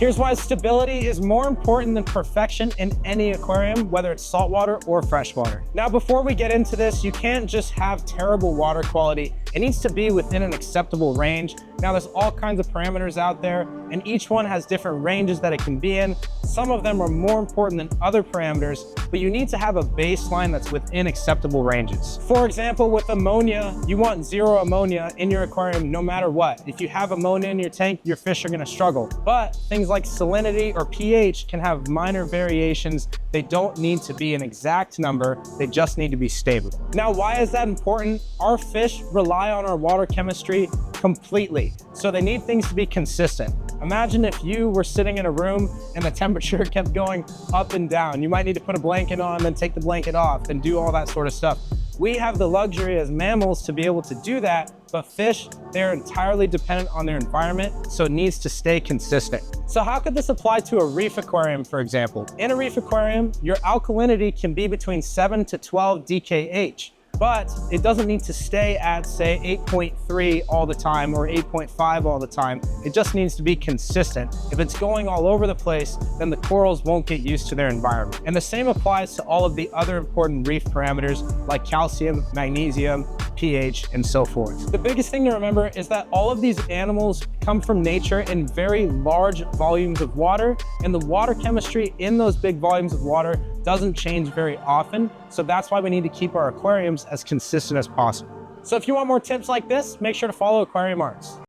Here's why stability is more important than perfection in any aquarium, whether it's saltwater or freshwater. Now, before we get into this, you can't just have terrible water quality. It needs to be within an acceptable range. Now, there's all kinds of parameters out there, and each one has different ranges that it can be in. Some of them are more important than other parameters, but you need to have a baseline that's within acceptable ranges. For example, with ammonia, you want 0 ammonia in your aquarium no matter what. If you have ammonia in your tank, your fish are gonna struggle. But things like salinity or pH can have minor variations. They don't need to be an exact number, they just need to be stable. Now, why is that important? Our fish rely on our water chemistry completely, so they need things to be consistent. Imagine if you were sitting in a room and the temperature kept going up and down. You might need to put a blanket on, then take the blanket off, and do all that sort of stuff. We have the luxury as mammals to be able to do that, but fish, they're entirely dependent on their environment, so it needs to stay consistent. So how could this apply to a reef aquarium, for example? In a reef aquarium, your alkalinity can be between 7 to 12 DKH. But it doesn't need to stay at, say, 8.3 all the time or 8.5 all the time. It just needs to be consistent. If it's going all over the place, then the corals won't get used to their environment. And the same applies to all of the other important reef parameters like calcium, magnesium, pH, and so forth. The biggest thing to remember is that all of these animals come from nature in very large volumes of water, and the water chemistry in those big volumes of water doesn't change very often. So that's why we need to keep our aquariums as consistent as possible. So if you want more tips like this, make sure to follow Aquarium Arts.